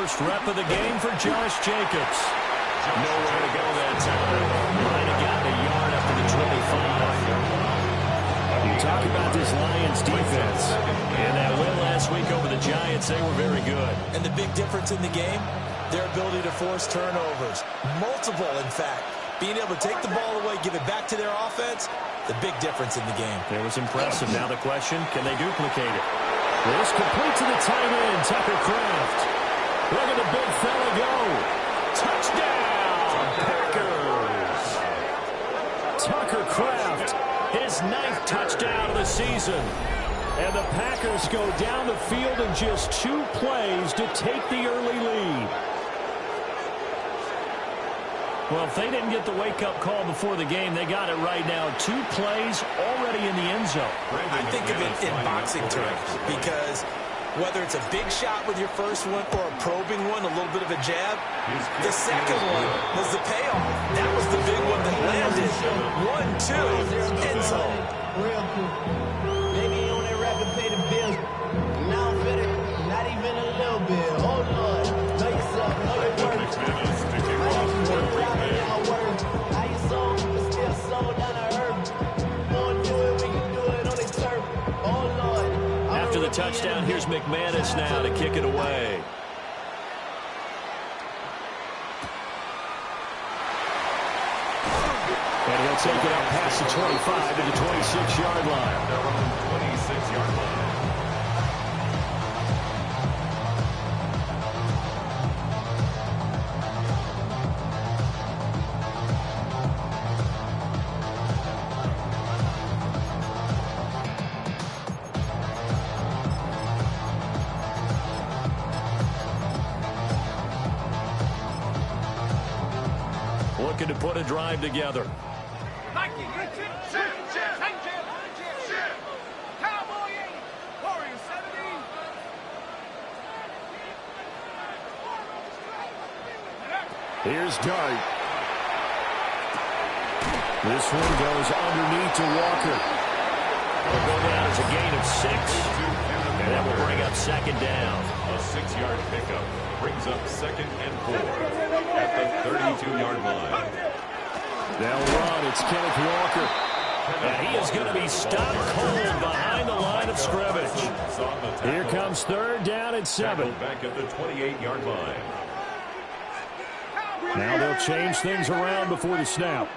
First rep of the game for Josh Jacobs. Nowhere to go that time. Might have gotten a yard up to the 25. You talk about this Lions defense. And that win last week over the Giants, they were very good. And the big difference in the game, their ability to force turnovers. Multiple, in fact. Being able to take the ball away, give it back to their offense, the big difference in the game. It was impressive. Now the question, can they duplicate it? This complete to the tight end, Tucker Kraft. Look at the big fella go. Touchdown, Packers. Tucker Kraft, his 9th touchdown of the season. And the Packers go down the field in just 2 plays to take the early lead. Well, if they didn't get the wake-up call before the game, they got it right now. 2 plays already in the end zone. I think of it in boxing terms because whether it's a big shot with your first one or a probing one, a little bit of a jab, the second one was the payoff. That was the big one that landed. 1-2, end zone. Real cool. Maybe you on that rapid pay the bills. Now I'm better, not even a little bit. Oh, Lord. Know yourself, know your worth. After the touchdown, here's McManus now to kick it away. And he'll take it up past the 25 to the 26-yard line. 26-yard line. Looking to put a drive together. Here's Dart. This one goes underneath to Walker. It'll go down as a gain of 6. And that will bring up second down. A 6-yard pickup brings up 2nd and 4 at the 32-yard line. They'll run. It's Kenneth Walker. And he is going to be stopped cold behind the line of scrimmage. Here comes 3rd down and 7. Back at the 28-yard line. Now they'll change things around before the snap.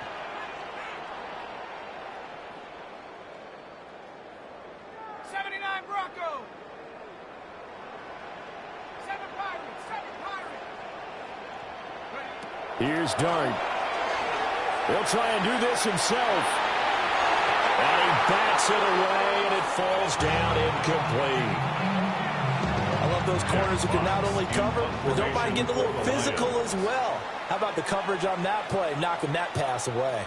Here's Dart. He'll try and do this himself. And he bats it away, and it falls down incomplete. I love those corners who can not only cover, but don't mind getting a little physical as well. How about the coverage on that play, knocking that pass away?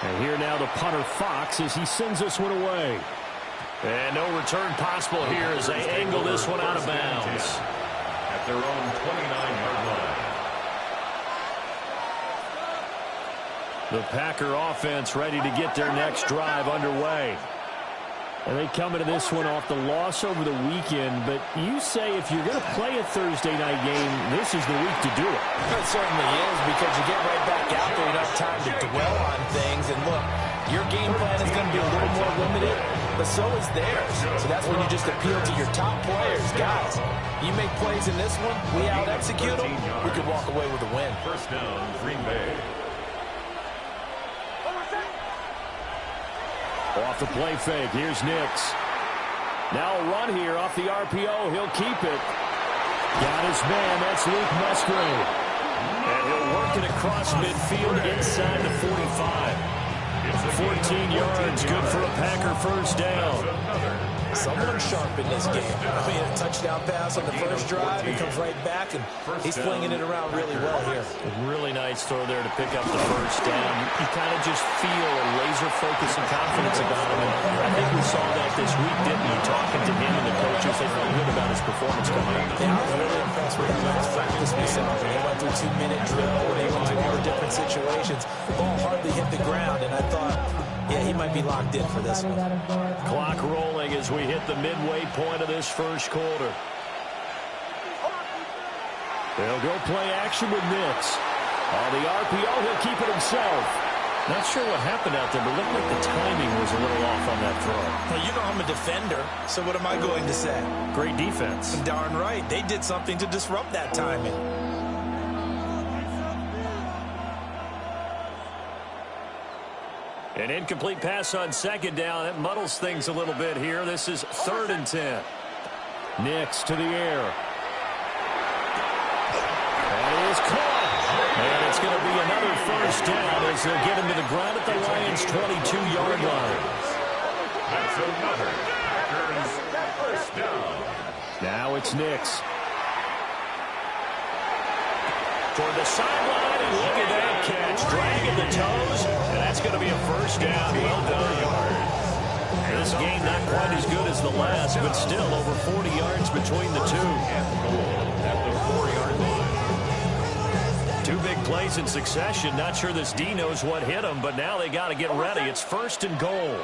And here now the punter Fox as he sends this one away. And no return possible here as they angle this one out of bounds. At their own 29-yard line. The Packer offense ready to get their next drive underway. And they come into this one off the loss over the weekend. But you say if you're going to play a Thursday night game, this is the week to do it. It certainly is, because you get right back out there. You don't have time to dwell on things. And look, your game plan is going to be a little more limited, but so is theirs. So that's when you just appeal to your top players. Guys, you make plays in this one, we out-execute them, we could walk away with a win. First down, Green Bay. Off the play fake, here's Nix. Now a run here off the RPO. He'll keep it. Got his man, that's Luke Musgrave. And he'll work it across midfield inside the 45. 14 yards, good for a Packer first down. Someone sharp in this game. I mean, a touchdown pass on the first drive. He comes right back, and he's flinging it around really well here. A really nice throw there to pick up the first down. You kind of just feel a laser focus and confidence about him. And I think we saw that this week, didn't we? Talking to him and the coaches, they felt good about his performance coming up. Yeah, I was really impressed with him last practice myself. They went through 2-minute drill, and they went through all the different situations. The ball hardly hit the ground, and I thought, yeah, he might be locked in for this one. Clock rolling as we hit the midway point of this first quarter. They'll go play action with Nix. On the RPO, he'll keep it himself. Not sure what happened out there, but it looked like the timing was a little off on that throw. Well, you know I'm a defender, so what am I going to say? Great defense. Darn right. They did something to disrupt that timing. An incomplete pass on second down. It muddles things a little bit here. This is 3rd and 10. Nix to the air. That is caught. And it's going to be another first down as they'll get him to the ground at the Lions' 22-yard line. That's another Packers first down. Now it's Nix. Toward the sideline, and look at that catch. Dragging the toes, and that's going to be a first down. Well done. This game not quite as good as the last, but still over 40 yards between the two. At the 4-yard line. 2 big plays in succession. Not sure this D knows what hit him, but now they got to get ready. It's 1st and goal.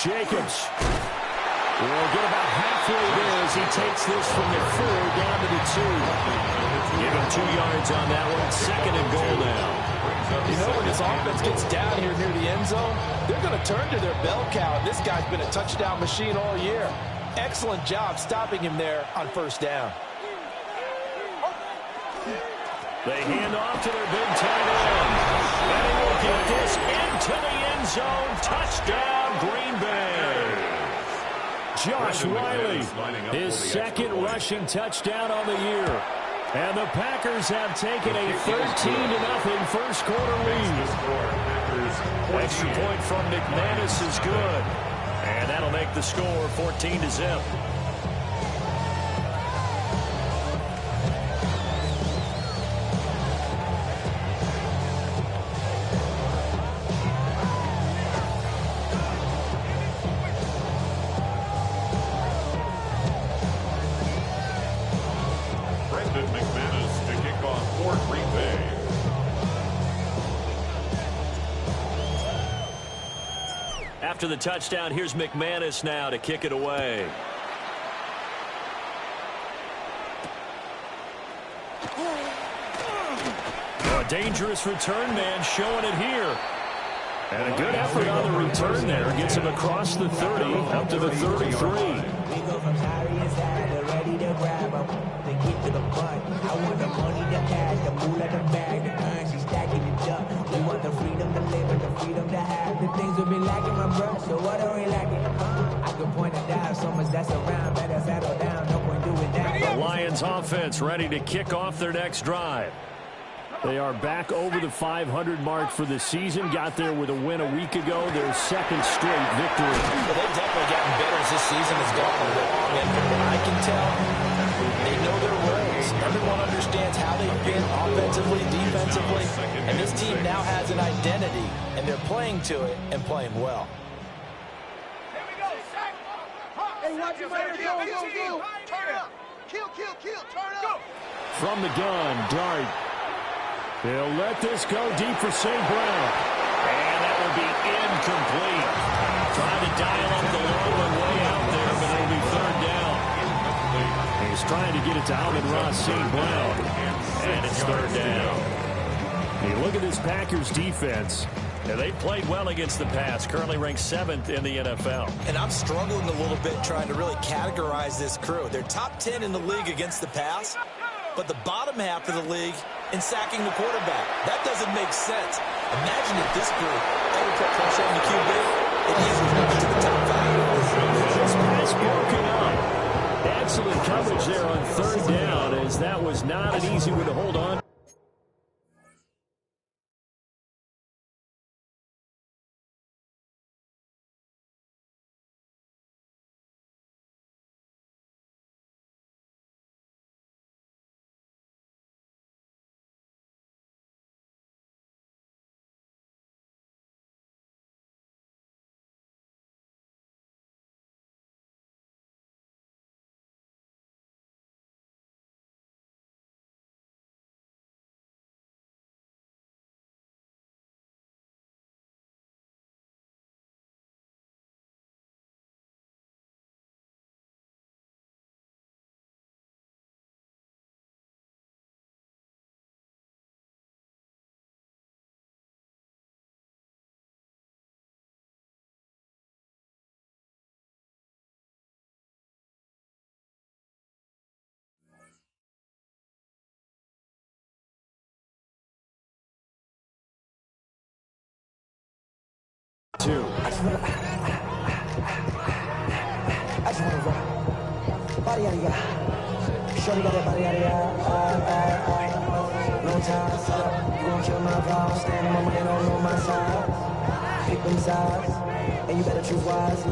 Jacobs will get about halfway there as he takes this from the 4 down to the 2. Give him 2 yards on that one. 2nd and goal now. You know, when this offense gets down here near the end zone, they're going to turn to their bell cow. This guy's been a touchdown machine all year. Excellent job stopping him there on 1st down. They hand off to their big tight end. And he will get this into the end zone. Touchdown, Green Bay. Josh Riley, his 2nd rushing touchdown on the year. And the Packers have taken a 13-0 first quarter lead. Extra point from McManus is good. And that'll make the score 14-0. McManus to kick off for Green Bay. After the touchdown, here's McManus now to kick it away. A dangerous return man showing it here. And a good effort on the return there. Gets him across the 30 up to the 33. We go from sorry inside to ready to grab them. To get to the front. I want the money, the cash, the moolah, the bag, the currency, stacking it up. We want the freedom to live and the freedom to have. The things we've been lacking, my bro. So what are we lacking? I can point it down. So much that's around. Better settle down. No point doing that. The Lions offense ready to kick off their next drive. They are back over the 500 mark for the season. Got there with a win a week ago. Their 2nd straight victory. Well, they've definitely gotten better as this season has gone along. And from what I can tell, they know their roles. Everyone understands how they've been offensively, defensively. And this team now has an identity, and they're playing to it and playing well. Hey, watch your man. Go. Turn up. Kill. Turn up. From the gun, Dart. They'll let this go deep for St. Brown. And that will be incomplete. Trying to dial up the long one way out there, but it'll be 3rd down. He's trying to get it to Amon-Ra St. Brown. And it's 3rd down. Hey, look at this Packers defense. Now, they played well against the pass, currently ranked 7th in the NFL. And I'm struggling a little bit trying to really categorize this crew. They're top 10 in the league against the pass, but the bottom half of the league in sacking the quarterback. That doesn't make sense. Imagine if this group ever put pressure on the QB, it easily moves to the top 5. This pass broken up. Excellent coverage there on 3rd down, as that was not an easy one to hold on. 2. I just wanna rock. Body yada yada. Shorty got that body yada yada. No time, set up. You gon' kill my vibe. Stand on my money, don't know my size. Pick them sides, and you better choose wisely.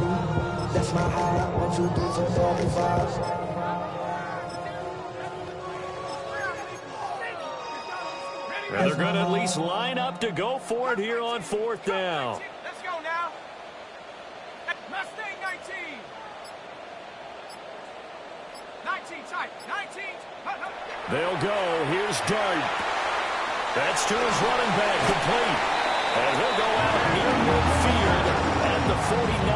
That's my high. 1, 2, 3, 4, 5. And they're going to at least line up to go for it here on 4th down. Let's go now. Mustang 19. 19 tight. 19. They'll go. Here's Dart. That's to his running back, complete. And he'll go out near midfield at the 49.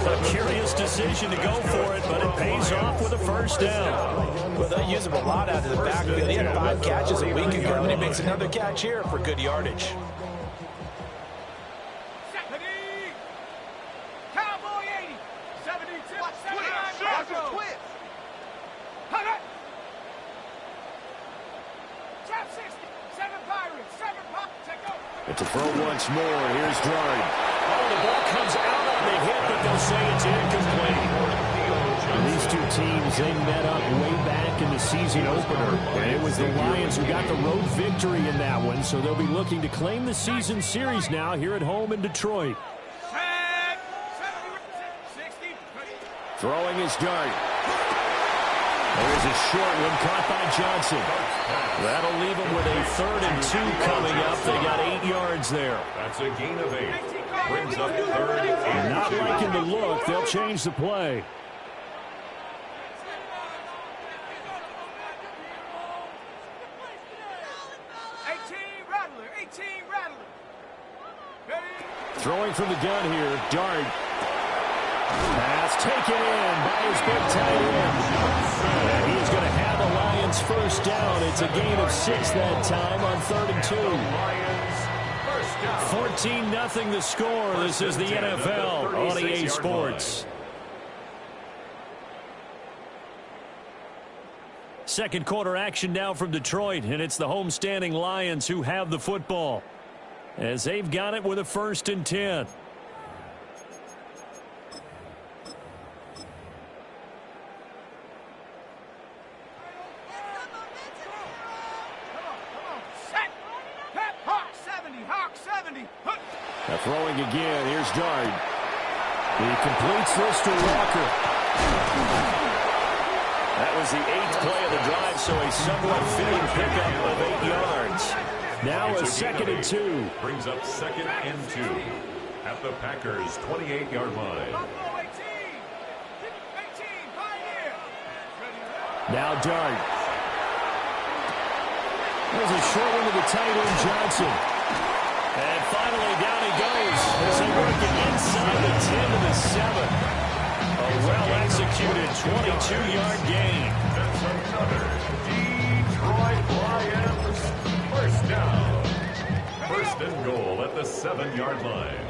A curious decision to go for it, but it pays off with a first down. Well, they use him a lot out of the backfield. He had 5 catches a week ago, and he makes another catch here for good yardage. Cowboy 80. 72. 79. Trap 60. 7 Pirates. 7 Pirates. Take over. But to throw once more, here's Dart. Oh, the ball comes out on the hit, but they'll say it's incomplete. These two teams, they met up way back in the season opener, and it was the Lions who got the road victory in that one, so they'll be looking to claim the season series now here at home in Detroit. Throwing his Dart. There's a short one caught by Johnson. That'll leave them with a 3rd and 2 coming up. They got 8 yards there. That's a gain of 8. Brings up 3rd and 2. Not liking the look. They'll change the play. 18 Rattler. 18 Rattler. Throwing from the gun here, Dart. Pass taken in by his big tight end. And he's going to have the Lions first down. It's a gain of 6 that time on 3rd and 2. 14-0 the score. This is the NFL on EA Sports. Second quarter action now from Detroit, and it's the homestanding Lions who have the football, as they've got it with a 1st and 10. Now throwing again. Here's Dart. He completes this to Walker. That was the 8th play of the drive, so a somewhat fitting pickup of 8 yards. Now a 2nd and 2. Brings up 2nd and 2 at the Packers' 28-yard line. Now Dart. There's a short one to the tight end, Johnson. And finally, down he goes as they work it inside the 10 to the 7. A well-executed 22-yard gain. That's another Detroit Lions first down. 1st and goal at the 7-yard line.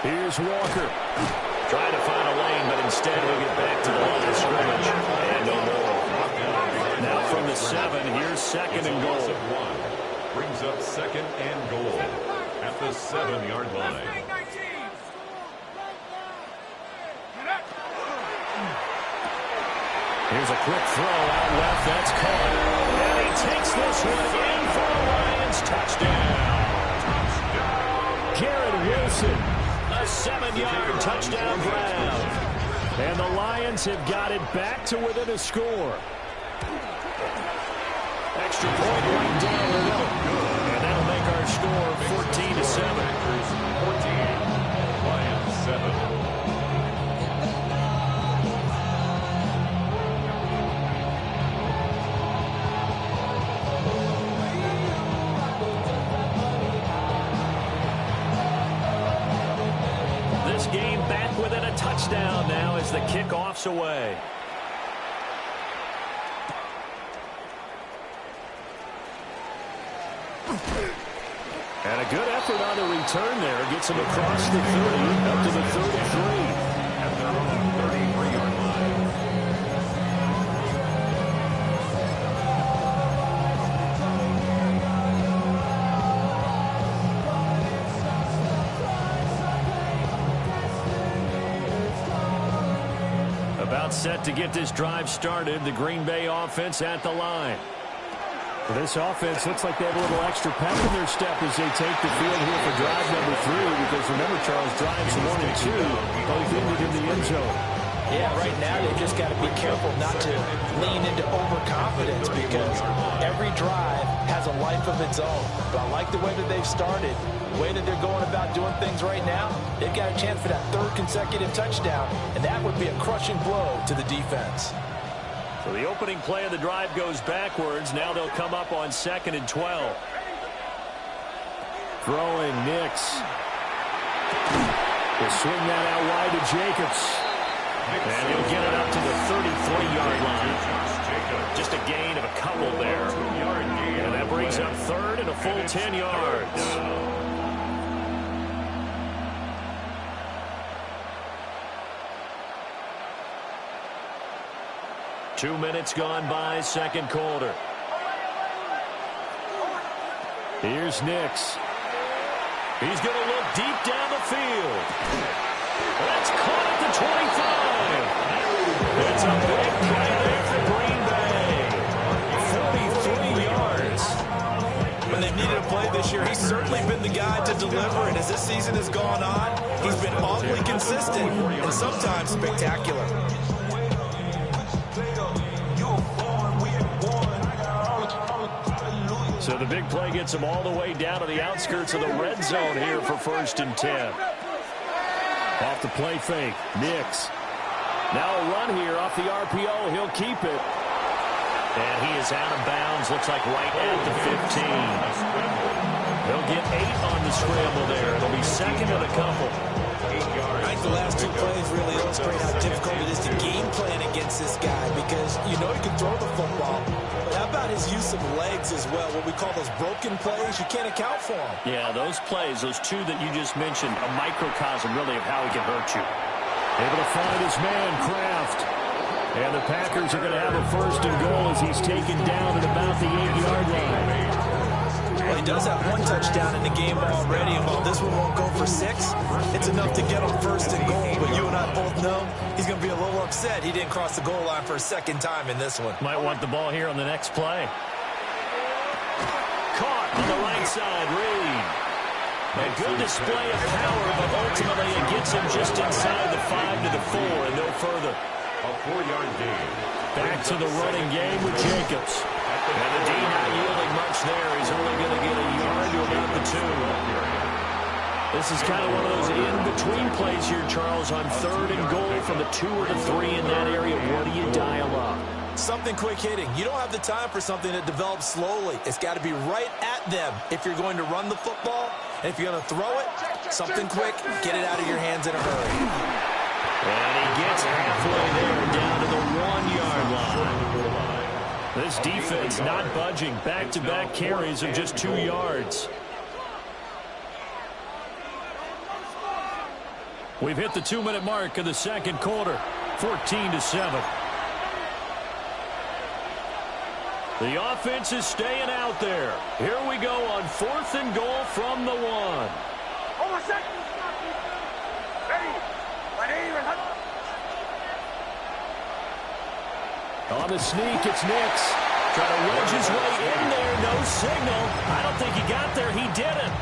Here's Walker. Trying to find a lane, but instead he'll get back to the line of scrimmage. And no more. Now from the 7, here's 2nd and goal. Brings up 2nd and goal at the 7-yard line. Here's a quick throw out left. That's caught. And he takes this one in for the Lions. Touchdown. Garrett Wilson. A 7-yard touchdown grab. And the Lions have got it back to within a score. Extra point right down the middle. And that'll make our score 14 to 7. 14, Lions 7. Game back within a touchdown now as the kickoff's away. And a good effort on the return there. Gets him across the 30 up to the 33. At their own 33-yard line. about set to get this drive started. The Green Bay offense at the line. Well, this offense looks like they have a little extra pep in their step as they take the field here for drive number 3. Because remember, Charles, drives 1 and 2 both ended in the end zone. Yeah, right now they've just got to be careful not to lean into overconfidence because every drive has a life of its own. But I like the way that they've started, the way that they're going about doing things right now. They've got a chance for that 3rd consecutive touchdown, and that would be a crushing blow to the defense. So the opening play of the drive goes backwards. Now they'll come up on 2nd and 12. Throwing, Nix. He'll swing that out wide to Jacobs. And he'll get it up to the 33-yard line. Just a gain of a couple there. And that brings up 3rd and a full 10 yards. 2 minutes gone by, 2nd quarter. Here's Nix. He's going to look deep down the field. That's caught at the 25. It's a big play there for Green Bay. 43 yards. When they've needed a play this year, he's certainly been the guy to deliver. And as this season has gone on, he's been awfully consistent and sometimes spectacular. So the big play gets him all the way down to the outskirts of the red zone here for 1st and 10. Off the play fake, Nix. Now a run here off the RPO. He'll keep it. And he is out of bounds. Looks like right at the 15. He'll get 8 on the scramble there. It'll be 2nd and a couple. I think the last 2 plays really illustrate how difficult it is to game plan against this guy because you know he can throw the football. But how about his use of legs as well? What we call those broken plays, you can't account for them. Yeah, those plays, those 2 that you just mentioned, a microcosm really of how he can hurt you. Able to find his man, Kraft. And the Packers are going to have a 1st and goal as he's taken down at about the 8-yard line. Well, he does have 1 touchdown in the game already, and while this one won't go for 6, it's enough to get him 1st and goal. But you and I both know he's going to be a little upset he didn't cross the goal line for a 2nd time in this one. Might want the ball here on the next play. Caught on the right side, Reed. A good display of power, but ultimately it gets him just inside the 5 to the 4 and no further. A 4-yard gain. Back to the running game with Jacobs. And the D not yielding much there. He's only going to get a yard to about the 2. This is kind of one of those in-between plays here, Charles, on 3rd and goal from the 2 or the 3 in that area. What do you dial up? Something quick hitting. You don't have the time for something that develops slowly. It's got to be right at them if you're going to run the football. And if you're going to throw it, something quick, get it out of your hands in a hurry. And he gets halfway there down to the 1-yard line. This defense not budging. Back-to-back carries of just 2 yards. We've hit the 2-minute mark of the 2nd quarter. 14-7. The offense is staying out there. Here we go on 4th and goal from the 1. Over second. Ready. On the sneak, it's Nix. Trying to wedge his way in there. No signal. I don't think he got there. He didn't.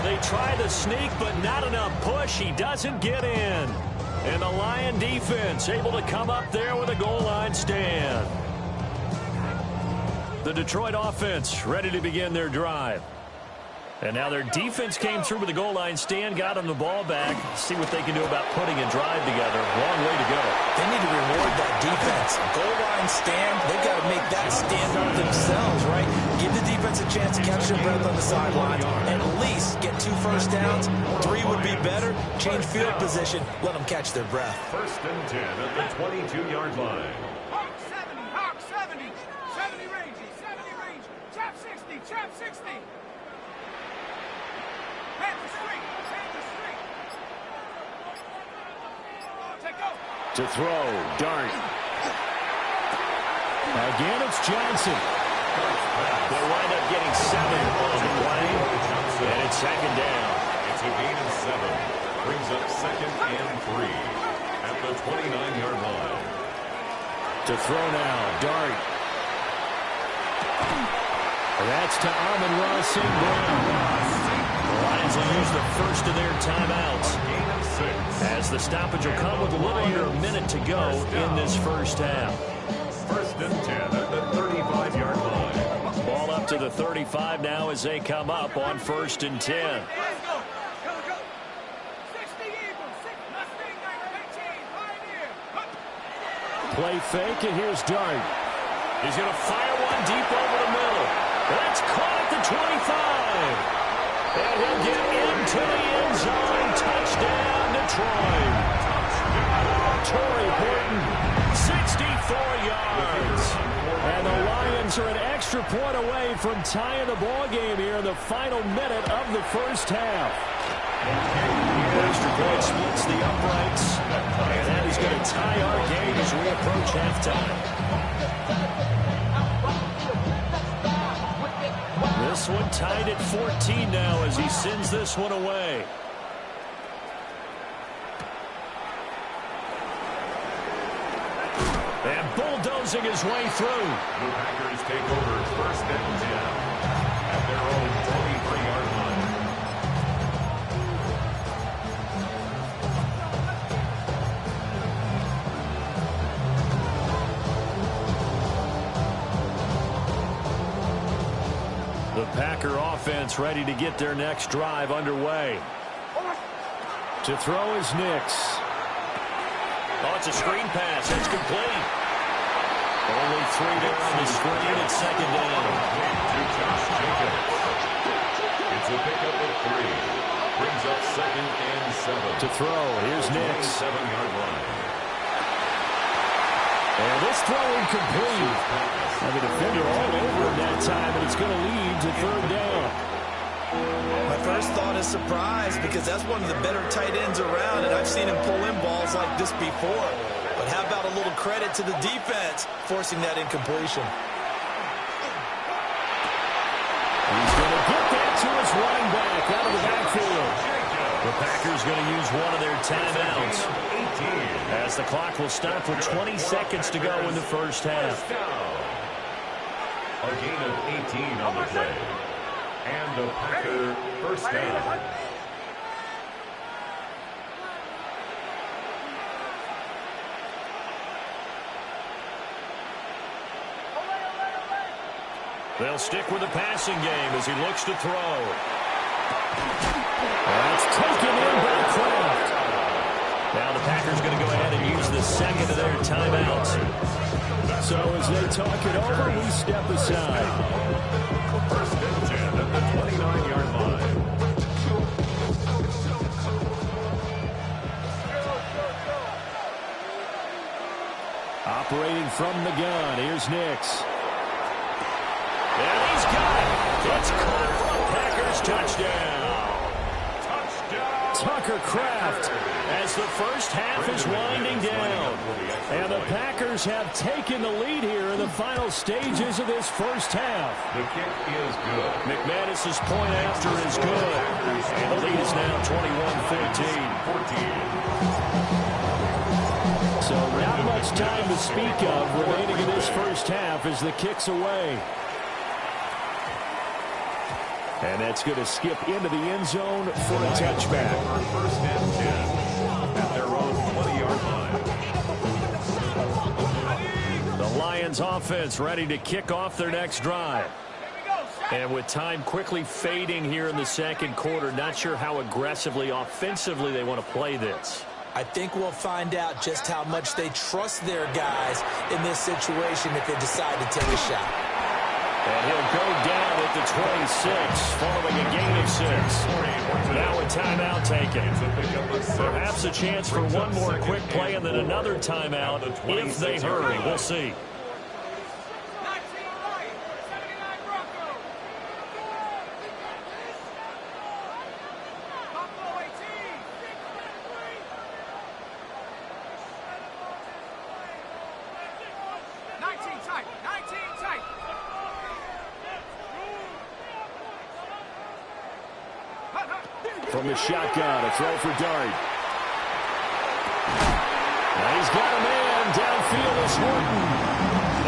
They try the sneak, but not enough push. He doesn't get in. And the Lion defense able to come up there with a goal line stand. The Detroit offense ready to begin their drive. And now their defense came through with a goal line stand, got them the ball back. See what they can do about putting a drive together. Long way to go. They need to reward that defense. Goal line stand, they've got to make that stand up themselves, right? Give the defense a chance to catch their breath on the sideline. At least get 2 first downs. 3 would be better. Change field position. Let them catch their breath. 1st and 10 at the 22-yard line. Hawk 70, Hawk 70. 70 range, 70 range. Trap 60, trap 60. Panther street, Panther street. Take go. To throw, Dart. Again, it's Johnson. They'll wind up getting 7 on the play. And it's 2nd down. It's a gain of 7. Brings up 2nd and 3 at the 29-yard line. To throw now, Dart. That's to Amon-Ra St. Brown. The Lions will use the first of their timeouts, as the stoppage will come with a little under a minute to go in this first half. First and 10 at the 35-yard line. Ball up to the 35 now as they come up on 1st and 10. Let's go. Go. 60 Eagles. Mustang 18. Pioneer. Up. Play fake, and here's Dart. He's going to fire one deep over the middle. That's caught at the 25. And he'll get into the end zone. Touchdown, Detroit. Torrey Horton, 64 yards. And the Lions are an extra point away from tying the ball game here in the final minute of the first half. The extra point splits the uprights. And that is going to tie our game as we approach halftime. This one tied at 14 now as he sends this one away. And bulldozing his way through. The Packers take over 1st and 10 at their own 23-yard line. The Packer offense ready to get their next drive underway. To throw is Nix. Oh, it's a screen pass. It's complete. Only 3 there on the screen at 2nd down. To Josh Jacobs. It's a pickup of 3. Brings up 2nd and 7. To throw, here's Nix. 7-yard line. And this throw incomplete. And the defender all over him that time, and it's going to lead to 3rd down. My first thought is surprise, because that's one of the better tight ends around, and I've seen him pull in balls like this before. But how about a little credit to the defense forcing that incompletion? He's going to get that to his running back out of the backfield. The Packers going to use one of their timeouts, as the clock will stop with 20 seconds to go in the first half. A gain of 18 on the play. And a Packer first down. They'll stick with the passing game as he looks to throw. That's taken in by Kraft. Now the Packers going to go ahead and use the second of their timeouts. So as they talk it over, we step aside. First and 10 at the 29-yard line. Operating from the gun, here's Nix. And he's got it. It's caught for a Packers touchdown. Tucker Kraft as the first half is winding down. And the Packers have taken the lead here in the final stages of this first half. The kick is good. McManus's point after is good. And the lead is now 21-14. So not much time to speak of remaining in this first half as the kick's away. And that's going to skip into the end zone for a touchback. First and 10 at their own 20-yard line. The Lions offense ready to kick off their next drive. And with time quickly fading here in the second quarter, not sure how aggressively, offensively they want to play this. I think we'll find out just how much they trust their guys in this situation if they decide to take a shot. And he'll go down at the 26, following a gain of 6. Now a timeout taken. Perhaps a chance for one more quick play and then another timeout if they hurry. We'll see. From the shotgun, a throw for Dart. Now he's got a man. downfield is Horton.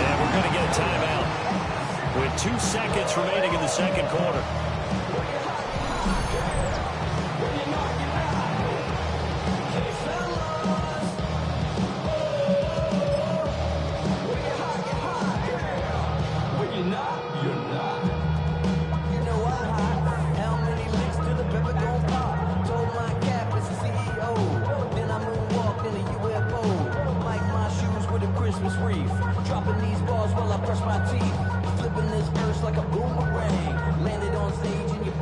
And we're going to get a timeout with 2 seconds remaining in the second quarter. Dropping these balls while I brush my teeth. Flipping this verse like a boomerang. Landed on stage and you...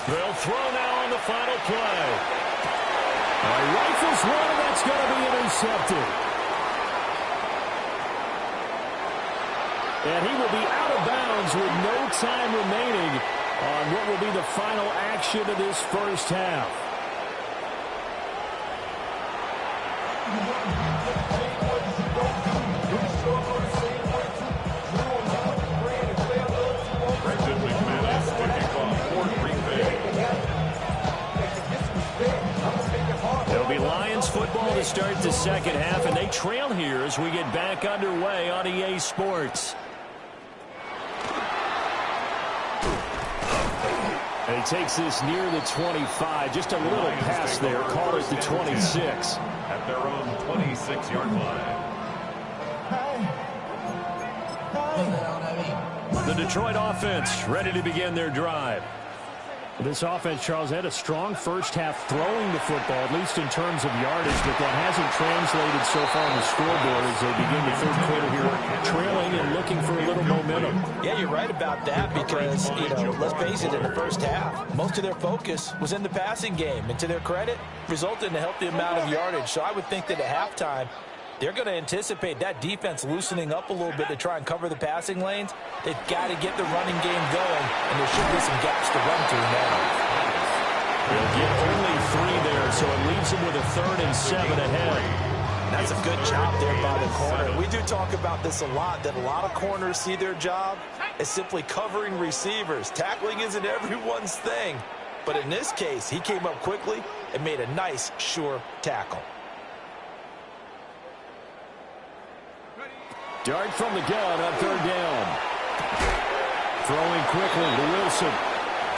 They'll throw now on the final play. Rifles one, and that's going to be intercepted. And he will be out of bounds with no time remaining on what will be the final action of this first half. It'll be Lions football to start the second half, and they trail here as we get back underway on EA Sports. And he takes this near the 25. Just a little pass there. Call it the 26. At their own 26-yard line. The Detroit offense ready to begin their drive. This offense, Charles, had a strong first half throwing the football, at least in terms of yardage, but that hasn't translated so far on the scoreboard as they begin the third quarter here, trailing and looking for a little momentum. Yeah, you're right about that because, let's face it, in the first half, most of their focus was in the passing game. And to their credit, resulted in a healthy amount of yardage. So I would think that at halftime, they're going to anticipate that defense loosening up a little bit to try and cover the passing lanes. They've got to get the running game going, and there should be some gaps to run to now. They'll get only 3 there, so it leaves them with a 3rd and 7 ahead. That's a good job there by the corner. We do talk about this a lot, that a lot of corners see their job as simply covering receivers. Tackling isn't everyone's thing. But in this case, he came up quickly and made a nice, sure tackle. Dart from the gun on 3rd down. Throwing quickly to Wilson.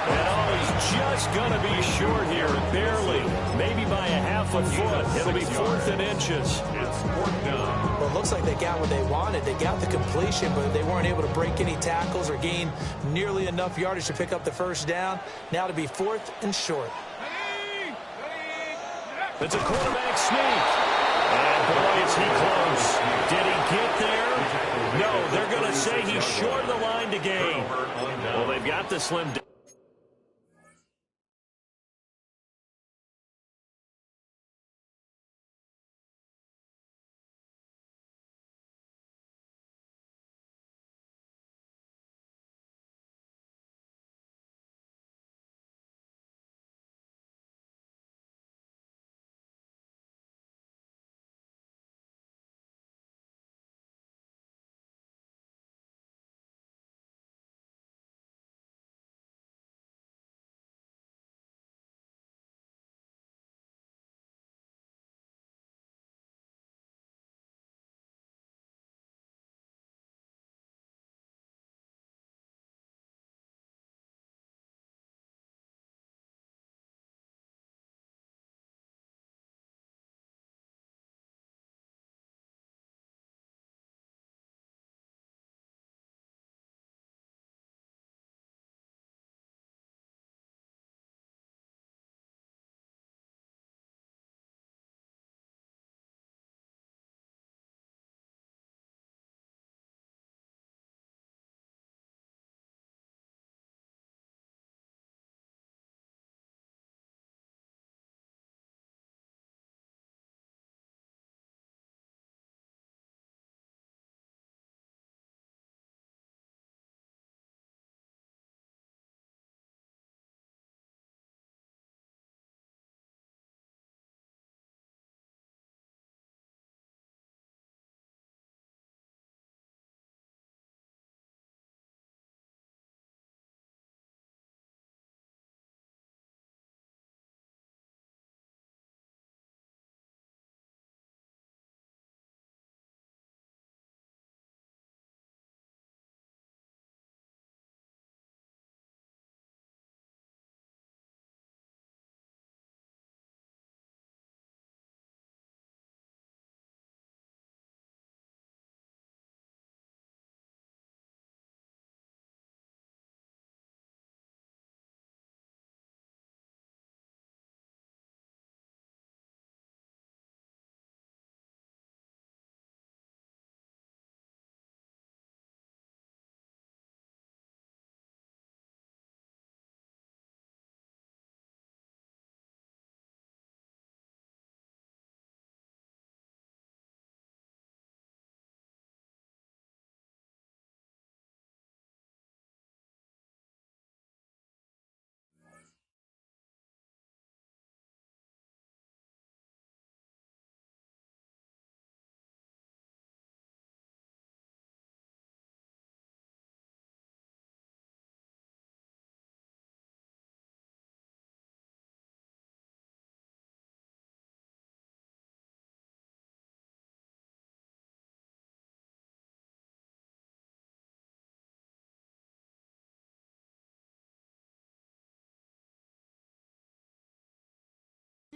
And he's just going to be short here, barely, maybe by a half a foot. It'll be 4th and inches. It's 4th down. Well, it looks like they got what they wanted. They got the completion, but they weren't able to break any tackles or gain nearly enough yardage to pick up the first down. Now to be 4th and short. It's a quarterback sneak. And boy, is he close. Did he get there? No, they're going to say he's short of the line to gain. Well, they've got the slim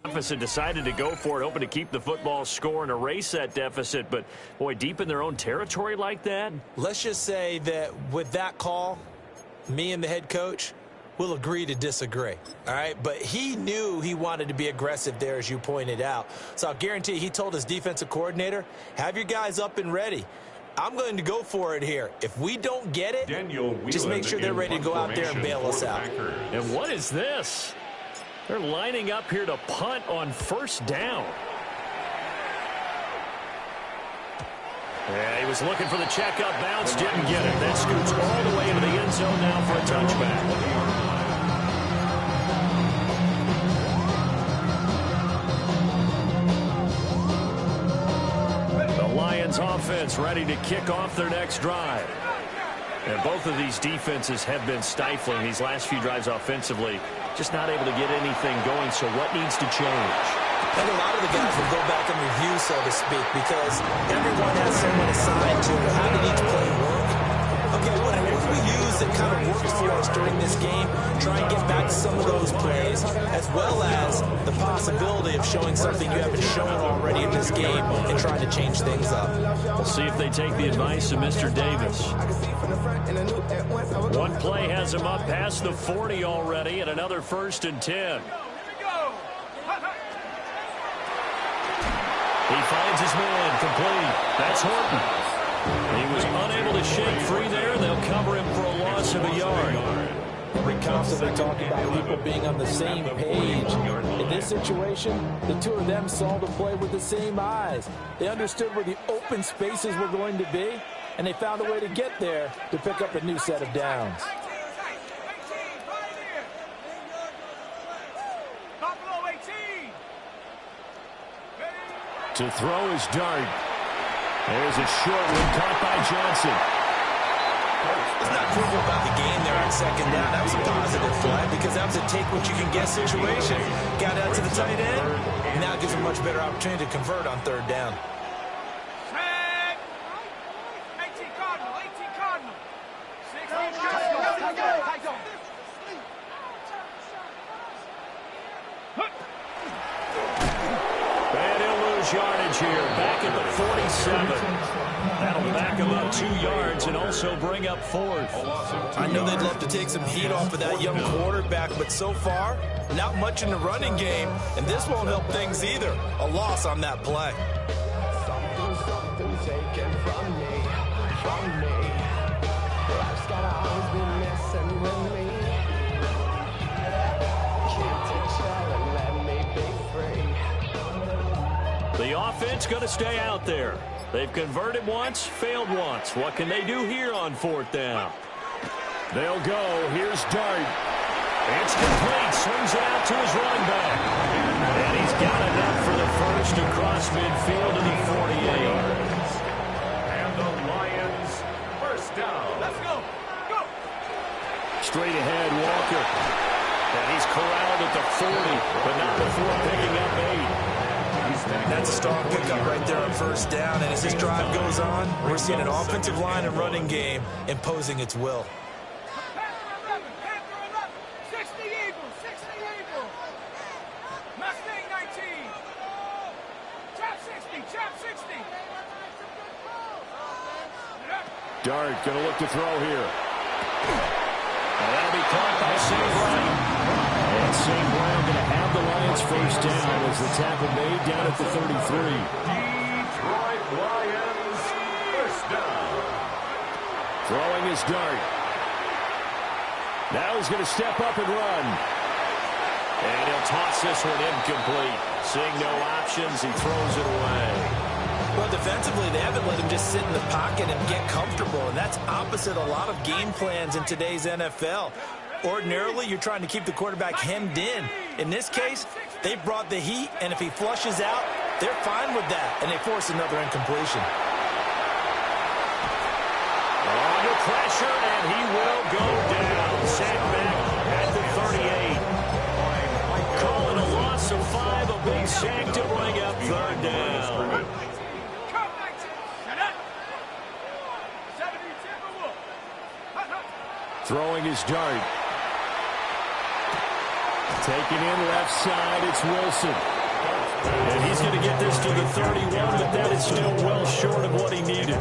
deficit, decided to go for it, hoping to keep the football score and erase that deficit. But, boy, deep in their own territory like that? Let's just say that with that call, me and the head coach will agree to disagree, all right? But he knew he wanted to be aggressive there, as you pointed out. So I'll guarantee he told his defensive coordinator, have your guys up and ready. I'm going to go for it here. If we don't get it, just make sure they're ready to go out there and bail us out. And what is this? They're lining up here to punt on first down. Yeah, he was looking for the checkup bounce, didn't get it. That scoots all the way into the end zone now for a touchback. Lions offense ready to kick off their next drive. And both of these defenses have been stifling these last few drives offensively. Just not able to get anything going, so what needs to change? I think a lot of the guys will go back and review, so to speak, because everyone has someone assigned to it. How did each play work? Okay, what did we use that kind of worked for us during this game? Try and get back to some of those plays, as well as the possibility of showing something you haven't shown already in this game and trying to change things up. We'll see if they take the advice of Mr. Davis. One play has him up past the 40 already, and another 1st and 10. He finds his man complete. That's Horton. He was unable to shake free there. They'll cover him for a loss of a yard. Rick constantly talking about people being on the same page. In this situation, the two of them saw the play with the same eyes. They understood where the open spaces were going to be, and they found a way to get there to pick up a new set of downs. To throw his dart. There's a short one caught by Johnson. It's not critical about the game there on 2nd down. That was a positive flag because that was a take-what-you-can-get situation. Got out to the tight end. Now it gives him a much better opportunity to convert on 3rd down. 18 Cardinal, 18 Cardinal. 16 And he'll lose yardage here. Back at the 47. That'll back about 2 yards and also bring up 4th. I know they'd love to take some heat off of that young quarterback, but so far, not much in the running game, and this won't help things either. A loss on that play. Something taken from me. Life's gotta always be messing with me. Can't take shell and let me be free. The offense going to stay out there. They've converted once, failed once. What can they do here on 4th down? They'll go. Here's Dart. It's complete. Swings it out to his running back. And he's got enough for the first across midfield to the 48. And the Lions, 1st down. Let's go. Go. Straight ahead, Walker. And he's corralled at the 40, but not before picking up 8. That's a strong pickup right there on 1st down, and as this drive goes on, we're seeing an offensive line and running game imposing its will. Panther 11, 60 Eagles, 60 Eagles. Mustang 19. Chap 60, Chap 60. Dart going to look to throw here. And that'll be caught by St. Brown. And St. Brown going to have the Lions 1st down as the tackle made down at the 33. Detroit Lions, 1st down. Throwing his Dart. Now he's going to step up and run. And he'll toss this one incomplete. Seeing no options, he throws it away. Well, defensively, they haven't let him just sit in the pocket and get comfortable, and that's opposite a lot of game plans in today's NFL. Ordinarily, you're trying to keep the quarterback hemmed in. In this case, they brought the heat, and if he flushes out, they're fine with that, and they force another incompletion. Under pressure, and he will go down. Sent back at the 38. Calling a loss of 5, a big sack to bring up 3rd down. Throwing his Dart. Taking in left side, it's Wilson. And he's going to get this to the 31, but that is still well short of what he needed.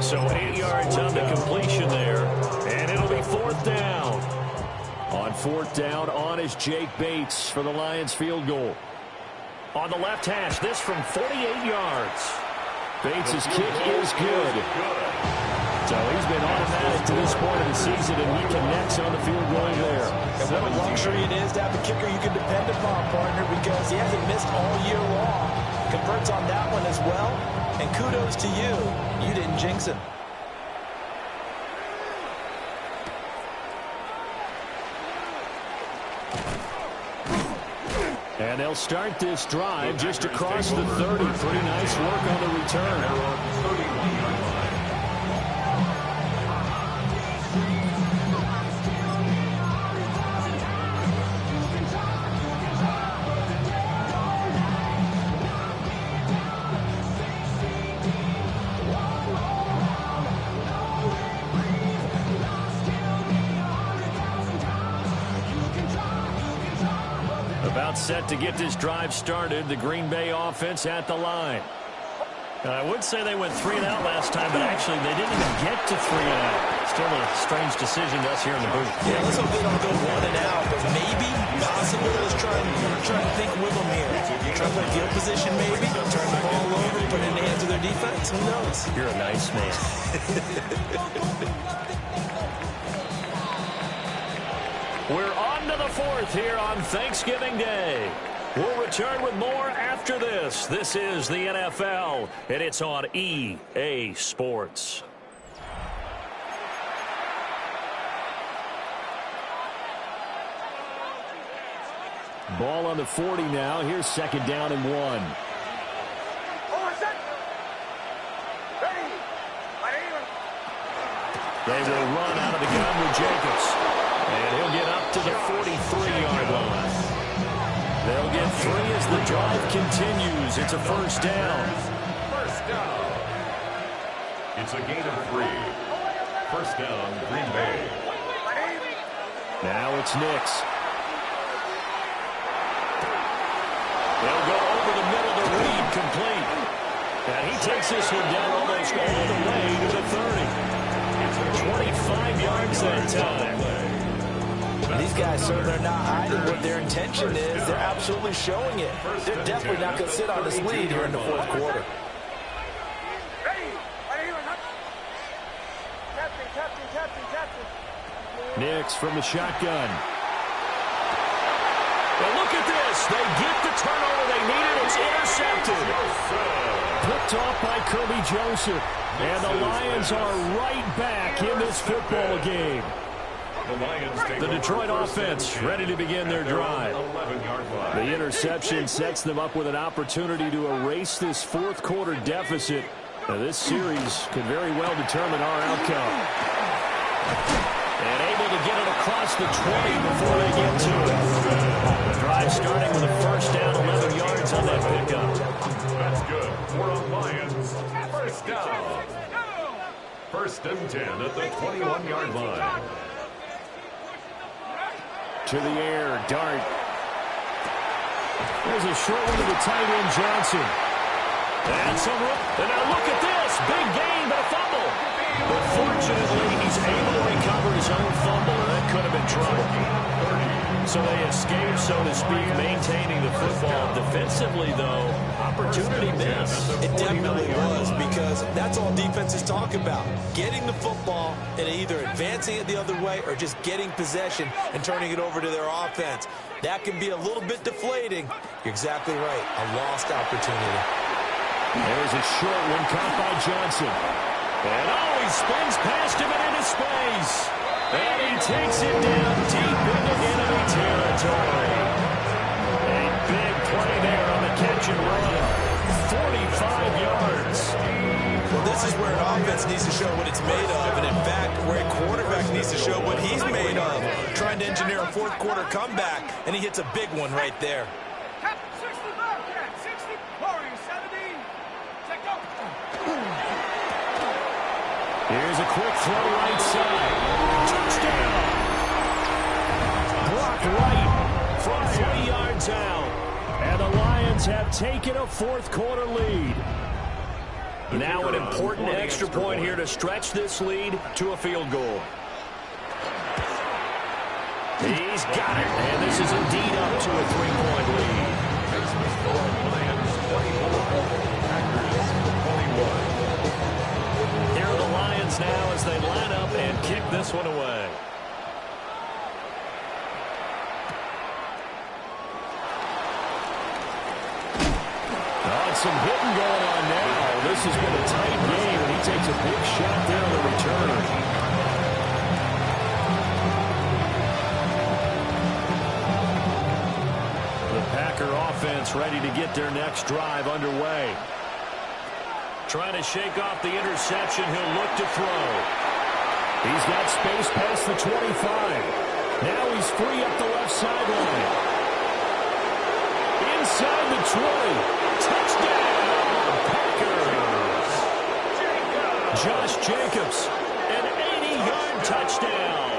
So 8 yards on the completion there, and it'll be 4th down. On 4th down, on is Jake Bates for the Lions field goal. On the left hash, this from 48 yards. Bates' kick is good. So he's been automatic to this point of the season, and he connects on the field goal there. And what a luxury it is to have a kicker you can depend upon, partner, because he hasn't missed all year long. Converts on that one as well, and kudos to you. You didn't jinx him. And they'll start this drive just across the 30. Pretty nice work on the return. About set to get this drive started. The Green Bay offense at the line. I would say they went 3 and out last time, but actually they didn't even get to 3 and out. Still a strange decision to us here in the booth. Yeah, let's hope they don't go 1 and out, but maybe, possibly, let's try and think with them here. You try to play field position, maybe, turn the ball over, put it in the hands of their defense. Who knows? You're a nice man. We're on to the 4th here on Thanksgiving Day. We'll return with more after this. This is the NFL, and it's on EA Sports. Ball on the 40 now. Here's 2nd down and 1. They will run out of the gun with Jacobs. And he'll get up to the 43-yard line. They'll get 3 as the drive continues. It's a 1st down. First down. It's a gain of 3. 1st down, Green Bay. Now it's Nix. They'll go over the middle to Reed, complete. And he takes this one down almost all the way to the 30. 25 yards that time. These guys certainly are not hiding what their intention is. They're absolutely showing it. They're definitely not going to sit on this lead here in the 4th quarter. Nix from the shotgun. Well, look at this. They get the turnover they needed. It's intercepted. Picked off by Kirby Joseph. And the Lions are right back in this football game. The Detroit offense ready to begin their drive. The interception sets them up with an opportunity to erase this 4th quarter deficit. Now, this series could very well determine our outcome. And able to get it across the 20 before they get to it. The drive starting with a 1st down, 11 yards on that pickup. That's good for the Lions. 1st down. 1st and 10 at the 21-yard line. To the air, Dart. There's a short one to the tight end, Johnson. And now look at this. Big gain, but a fumble. But fortunately, he's able to recover his own fumble, and that could have been trouble. So they escape, so to speak, maintaining the football. Defensively, though, opportunity missed. It definitely was, because that's all defenses talk about. Getting the football and either advancing it the other way or just getting possession and turning it over to their offense. That can be a little bit deflating. You're exactly right. A lost opportunity. There's a short one caught by Johnson. And he spins past him and into space. And he takes it down deep into enemy territory. A big play there on the catch and run. 45 yards. Well, this is where an offense needs to show what it's made of. And in fact, where a quarterback needs to show what he's made of. Trying to engineer a 4th quarter comeback. And he hits a big one right there. 60 Bobcat, 60 Warriors, 70. Check go. Here's a quick throw right side. Touchdown. Blocked right from 3 yards out. And the Lions Lions have taken a fourth-quarter lead. Now an important extra point here to stretch this lead to a field goal. He's got it, and this is indeed up to a three-point lead. Here are the Lions now as they line up and kick this one away. Some hitting going on now. This has been a tight game, and he takes a big shot there on the return. The Packer offense ready to get their next drive underway. Trying to shake off the interception. He'll look to throw. He's got space past the 25. Now he's free up the left sideline. Inside the 20. Touchdown, Packers! Josh Jacobs, an 80-yard touchdown.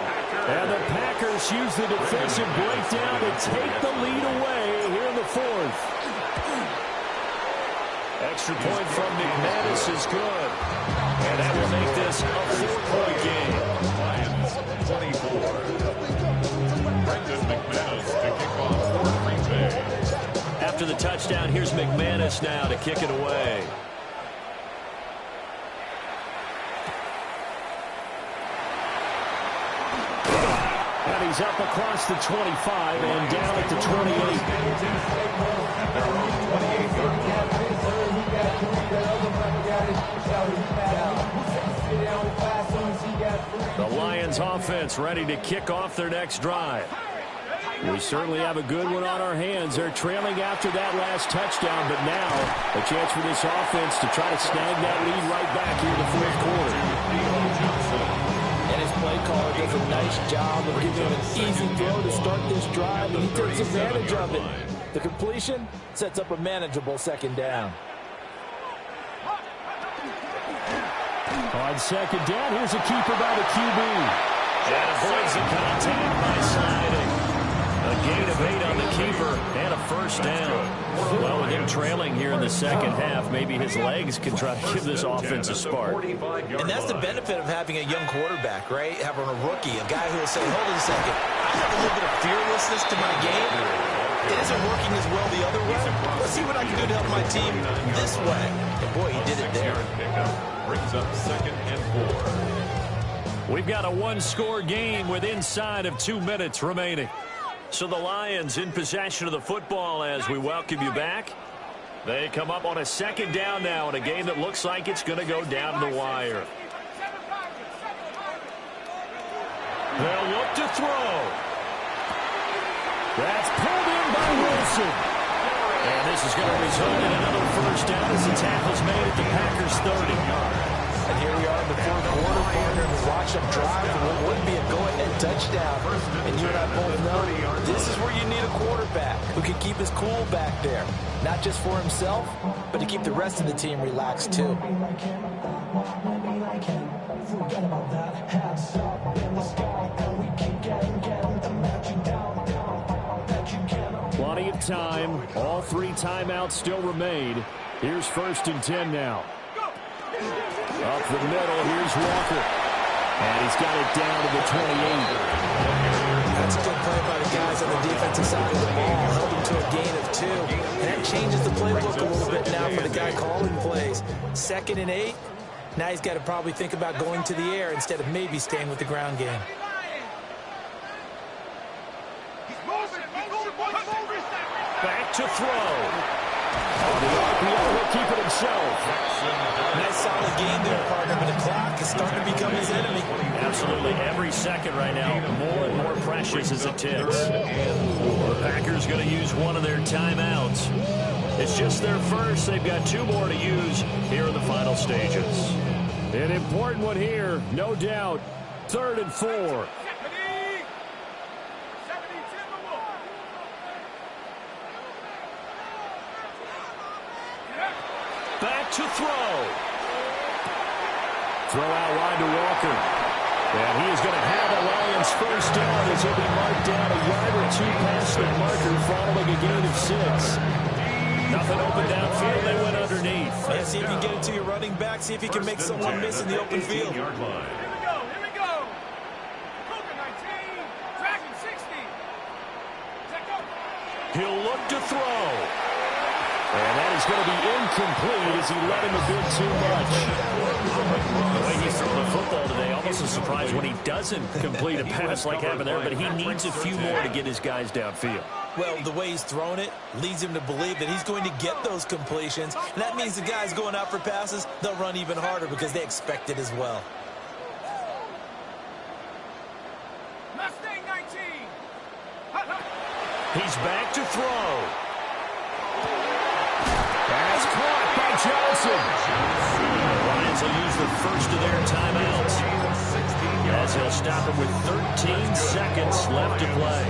And the Packers use the defensive breakdown to take the lead away here in the fourth. Extra point from McManus is good. And that will make this a 4-point game. Lions 24. Brendan McManus to kick off for Green Bay. After the touchdown, here's McManus now to kick it away. And he's up across the 25 and down at the 28. The Lions offense ready to kick off their next drive. We certainly have a good one on our hands. They're trailing after that last touchdown, but now a chance for this offense to try to snag that lead right back here in the fourth quarter. And his play caller does a nice job of giving him an easy throw to start this drive, and he takes advantage of it. The completion sets up a manageable second down. On second down, here's a keeper by the QB. And avoids the contact by sliding. A gain of 8 on the keeper and a first down. Well, with him trailing here in the second half, maybe his legs can try to give this offense a spark. And that's the benefit of having a young quarterback, right? Having a rookie, a guy who will say, hold on a second, I have a little bit of fearlessness to my game. It isn't working as well the other way. Let's see what I can do to help my team this way. And boy, he did it there. Brings up 2nd and 4. We've got a one-score game with inside of 2 minutes remaining. So the Lions in possession of the football as we welcome you back. They come up on a second down now in a game that looks like it's going to go down the wire. They'll look to throw. That's pulled in by Wilson. And this is going to result in another first down as the tackle's made at the Packers' 30. And here we are in the fourth quarter, partner, and watch them drive for what would be a go-ahead touchdown. And you and I both know this is where you need a quarterback who can keep his cool back there. Not just for himself, but to keep the rest of the team relaxed, too. Plenty of time. All 3 timeouts still remain. Here's 1st and 10 now. Up the middle, here's Walker. And he's got it down to the 28. That's a good play by the guys on the defensive side of the ball, helping to a gain of 2. And that changes the playbook a little bit now for the guy calling plays. 2nd and 8. Now he's got to probably think about going to the air instead of maybe staying with the ground game. Back to throw. The RPO will keep it himself. Nice solid game there, partner, but the clock is starting to become his enemy. Absolutely. Every second right now, more and more precious as it ticks. The Packers going to use one of their timeouts. It's just their first. They've got 2 more to use here in the final stages. An important one here, no doubt. 3rd and 4. Back to throw. Throw out wide to Walker. And he is going to have a Lions first down as he'll be marked down a yard or 2 past the marker following a gain of 6. Nothing open downfield. They went underneath. Yeah, see if you can get it to your running back. See if you can make someone miss in the open field. Here we go. Cougar 19, Dragon 60. Check up. He'll look to throw. And that is going to be incomplete as he let him a bit too much. The way he's throwing the football today, almost a surprise when he doesn't complete a pass like happened there, but he needs a few more to get his guys downfield. Well, the way he's thrown it leads him to believe that he's going to get those completions. And that means the guys going out for passes, they'll run even harder because they expect it as well. Mustang 19. He's back to throw. Pass caught by Johnson. Lions will use the first of their timeouts, as he'll stop him with 13 seconds left to play.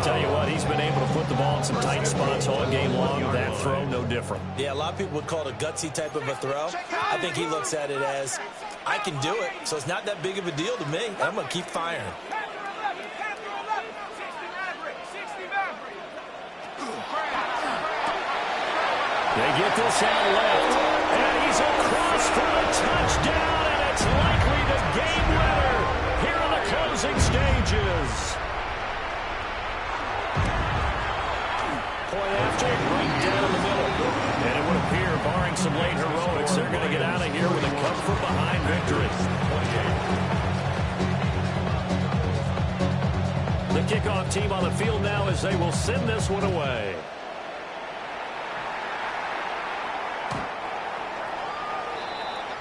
Tell you what, he's been able to put the ball in some tight spots all game long. That throw, no different. Yeah, a lot of people would call it a gutsy type of a throw. I think he looks at it as, I can do it, so it's not that big of a deal to me. I'm going to keep firing. They get this out left, and he's across for a touchdown, and it's likely the game winner here in the closing stages. Point after, right down in the middle. And it would appear, barring some late heroics, they're going to get out of here with a come-from-behind victory. The kickoff team on the field now as they will send this one away.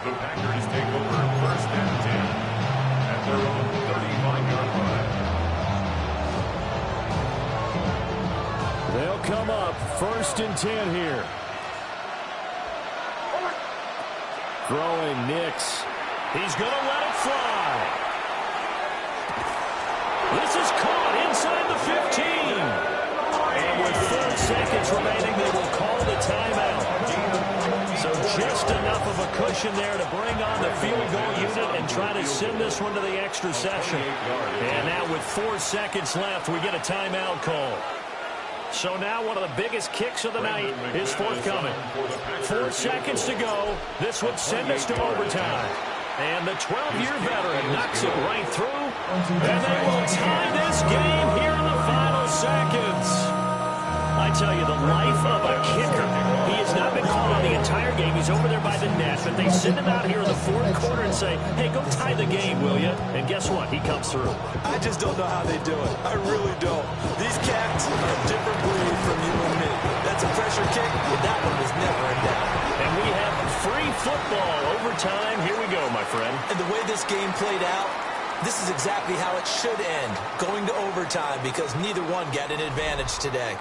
The Packers take over 1st and 10 at their own 35-yard line. They'll come up 1st and 10 here. Throwing Nix. He's going to let it fly. This is caught inside the 15. And with 4 seconds remaining, they will call the timeout. So just enough of a cushion there to bring on the field goal unit and try to send this one to the extra session. And now with 4 seconds left, we get a timeout call. So now one of the biggest kicks of the night is forthcoming. 4 seconds to go. This would send us to overtime. And the 12-year veteran knocks it right through. And they will tie this game here in the final seconds. I tell you, the life of a kicker. He has not been called on the entire game. He's over there by the net, but they send him out here in the 4th quarter and say, hey, go tie the game, will you? And guess what? He comes through. I just don't know how they do it. I really don't. These cats are a different breed from you and me. That's a pressure kick, but that one was never in doubt. And we have free football overtime. Here we go, my friend. And the way this game played out, this is exactly how it should end, going to overtime, because neither one got an advantage today.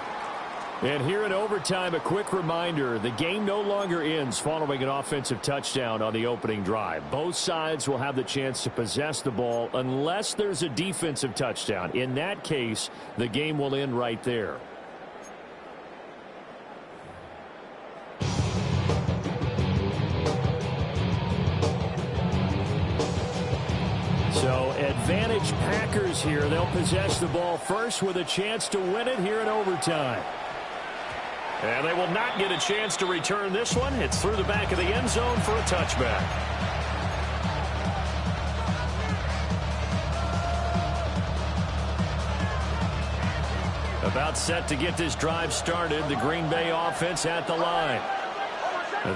And here in overtime, a quick reminder, the game no longer ends following an offensive touchdown on the opening drive. Both sides will have the chance to possess the ball unless there's a defensive touchdown. In that case, the game will end right there. So advantage Packers here. They'll possess the ball first with a chance to win it here in overtime. And they will not get a chance to return this one. It's through the back of the end zone for a touchback. About set to get this drive started. The Green Bay offense at the line.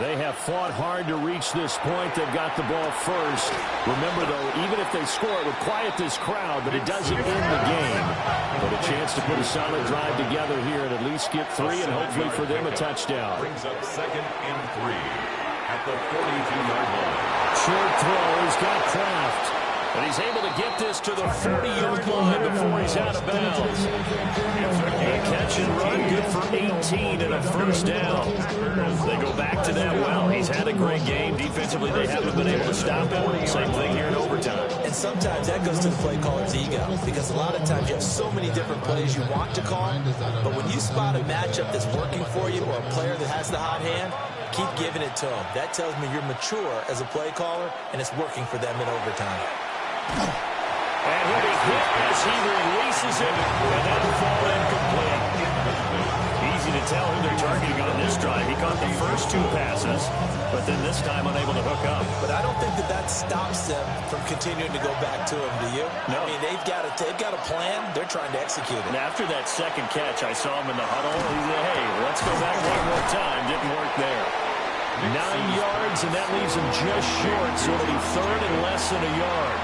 They have fought hard to reach this point. They've got the ball first. Remember, though, even if they score, it would quiet this crowd, but it doesn't end the game. But a chance to put a solid drive together here and at least get 3 and hopefully for them a touchdown. Brings up 2nd and 3 at the 42-yard line. Short throw. He's got Kraft. And he's able to get this to the 40-yard line before he's out of bounds. A catch and run, good for 18 and a first down. They go back to that well. He's had a great game. Defensively, they haven't been able to stop him. Same thing here in overtime. And sometimes that goes to the play caller's ego, because a lot of times you have so many different plays you want to call, but when you spot a matchup that's working for you or a player that has the hot hand, keep giving it to him. That tells me you're mature as a play caller, and it's working for them in overtime. And he'll be hit as he releases it, and that'll fall incomplete. Easy to tell who they're targeting on this 2 passes, but then this time unable to hook up. But I don't think that stops them from continuing to go back to him, do you? No. I mean, they've got a plan. They're trying to execute it. And after that second catch, I saw him in the huddle. He said, hey, let's go back one more time. Didn't work there. 9 yards, and that leaves him just short, so it'll be third and less than a yard.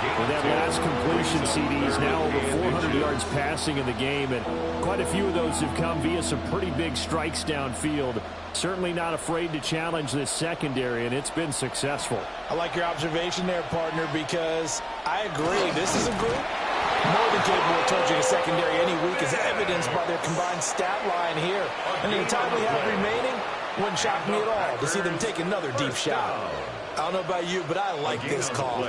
With that last completion, CD's now over 400 yards passing in the game, and quite a few of those have come via some pretty big strikes downfield. Certainly not afraid to challenge this secondary, and it's been successful. I like your observation there, partner, because I agree. This is a group more than capable of torching a secondary any week, as evidenced by their combined stat line here. And in the time we have remaining, wouldn't shock me at all to see them take another deep shot. I don't know about you, but I like this call.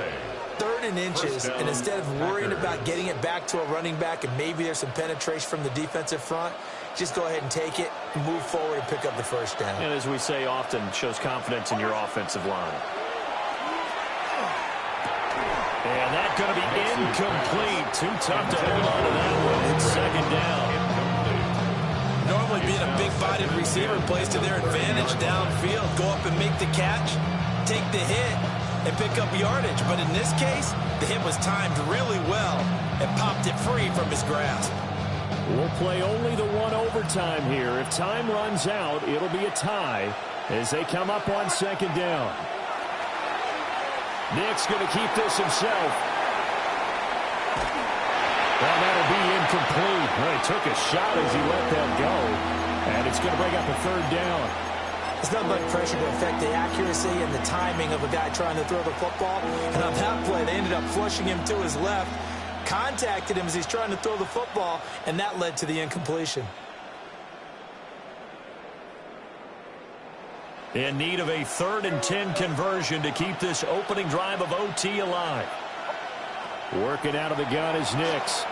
3rd and inches, and instead of worrying about getting it back to a running back and maybe there's some penetration from the defensive front, just go ahead and take it, move forward, and pick up the first down. And as we say often, shows confidence in your offensive line. And that's going to be incomplete. Too tough to hold on to that one. It's 2nd down. Normally being a big-bodied receiver plays to their advantage downfield. Go up and make the catch, take the hit, and pick up yardage. But in this case, the hit was timed really well and popped it free from his grasp. We'll play only the 1 overtime here. If time runs out, it'll be a tie as they come up on 2nd down. Nick's going to keep this himself. Well, that'll be incomplete. Well, he took a shot as he let that go. And it's going to bring up a 3rd down. It's not like pressure to affect the accuracy and the timing of a guy trying to throw the football. And on that play, they ended up flushing him to his left, contacted him as he's trying to throw the football, and that led to the incompletion. In need of a 3rd and 10 conversion to keep this opening drive of OT alive. Working out of the gun is Nix.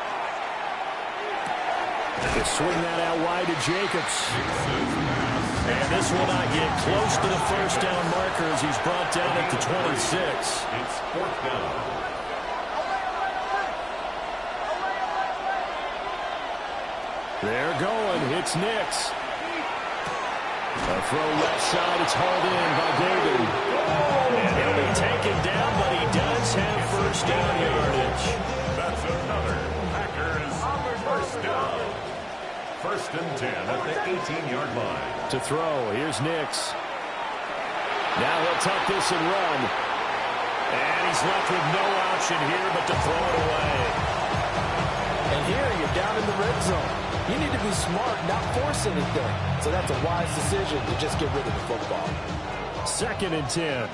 To swing that out wide to Jacobs. And this will not get close to the first down marker as he's brought down at the 26. It's 4th down. They're going. It's Nix. A throw left side. It's hauled in by David. And he'll be taken down, but he does have first down yardage. That's another Packers first down. 1st and 10 at the 18-yard line. To throw. Here's Nix. Now he'll tuck this and run. And he's left with no option here but to throw it away. And here you're down in the red zone. You need to be smart, not force anything. So that's a wise decision to just get rid of the football. 2nd and 10.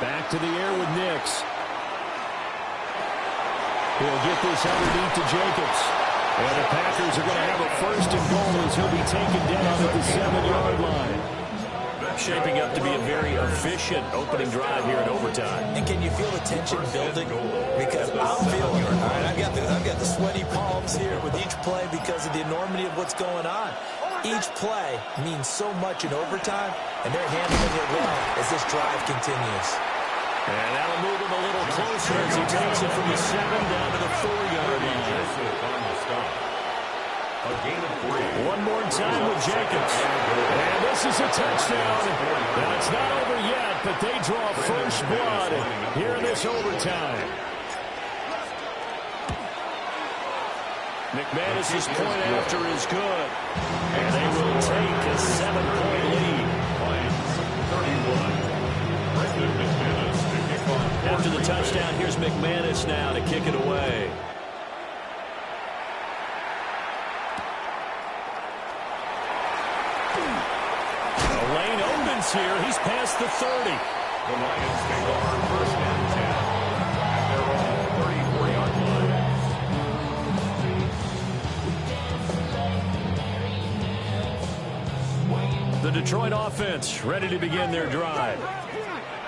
Back to the air with Nix. He'll get this underneath to Jacobs. And the Packers are going to have a 1st and goal as he'll be taken down at the 7-yard line. Shaping up to be a very efficient opening drive here in overtime. And can you feel the tension building? Because I'm feeling it. All right, I've got the sweaty palms here with each play because of the enormity of what's going on. Each play means so much in overtime, and they're handling it well as this drive continues. And that'll move him a little closer as he takes it from the 7 down to the 4-yard line. A gain of 3. One more time with Jacobs. And this is a touchdown. Now, it's not over yet, but they draw first blood here in this overtime. McManus's point after is good. And they will take a 7-point lead. Lions 31. Brendan McManus to kick off. After the touchdown, here's McManus now to kick it away. The lane opens here. He's past the 30. The Lions take over 1st and 10. At their own 34-yard line. The Detroit offense ready to begin their drive.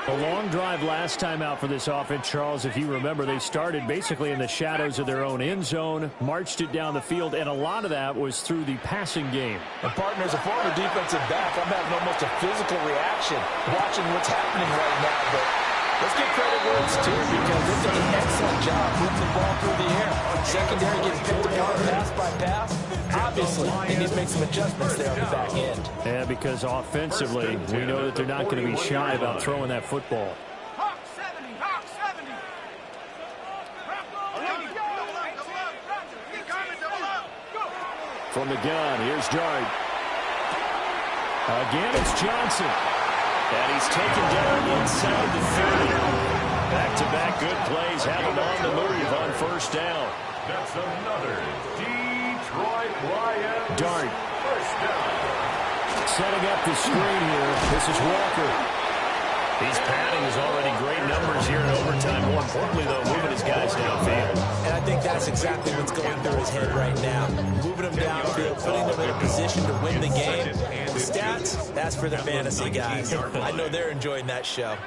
A long drive last time out for this offense, Charles. If you remember, they started basically in the shadows of their own end zone, marched it down the field, and a lot of that was through the passing game. And partner, as a former defensive back, I'm having almost a physical reaction watching what's happening right now. But Let's give credit where it's due because they've done an excellent job moving the ball through the air. Secondary getting picked apart pass by pass. Obviously, they need to make some adjustments there on the back end. Yeah, because offensively, we know that they're not going to be shy about throwing that football. Hawk 70, Hawk 70. From the gun, here's Dart. Again, it's Johnson. And he's taken down inside the 30. Back-to-back good plays have him on the move on first down. That's another Detroit Lions Dart. first down. Setting up the screen here. This is Walker. He's padding his already great numbers here in overtime. More importantly, though, moving his guys downfield. And I think that's exactly what's going through his head right now. Moving them downfield, putting them in a position to win the game. The stats, that's for the fantasy guys. I know they're enjoying that show.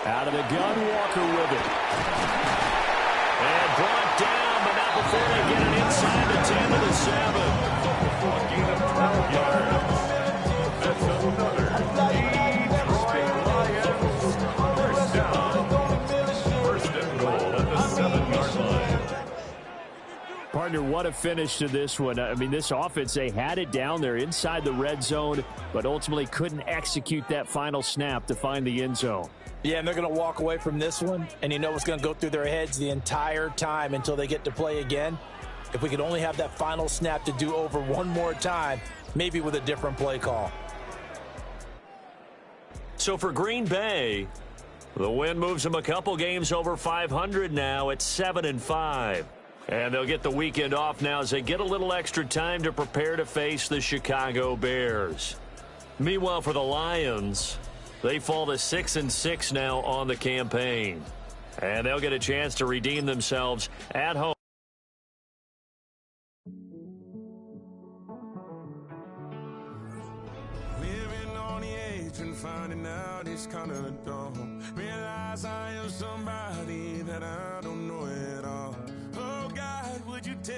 Out of the gun, Walker with it. And brought down, but not before they get it inside the 10 to the 7. A gain of 12 yards. That's another Detroit Lions first down. First and goal at the 7-yard line. Partner, what a finish to this one. I mean, this offense, they had it down there inside the red zone, but ultimately couldn't execute that final snap to find the end zone. Yeah, and they're going to walk away from this one, and you know what's going to go through their heads the entire time until they get to play again. If we could only have that final snap to do over one more time, maybe with a different play call. So for Green Bay, the win moves them a couple games over 500 now at 7-5. And they'll get the weekend off now as they get a little extra time to prepare to face the Chicago Bears. Meanwhile, for the Lions, they fall to 6-6 now on the campaign. And they'll get a chance to redeem themselves at home. Living on the edge and finding out it's kind of dumb. Realize I am somebody that I don't know at all. Oh God, would you tell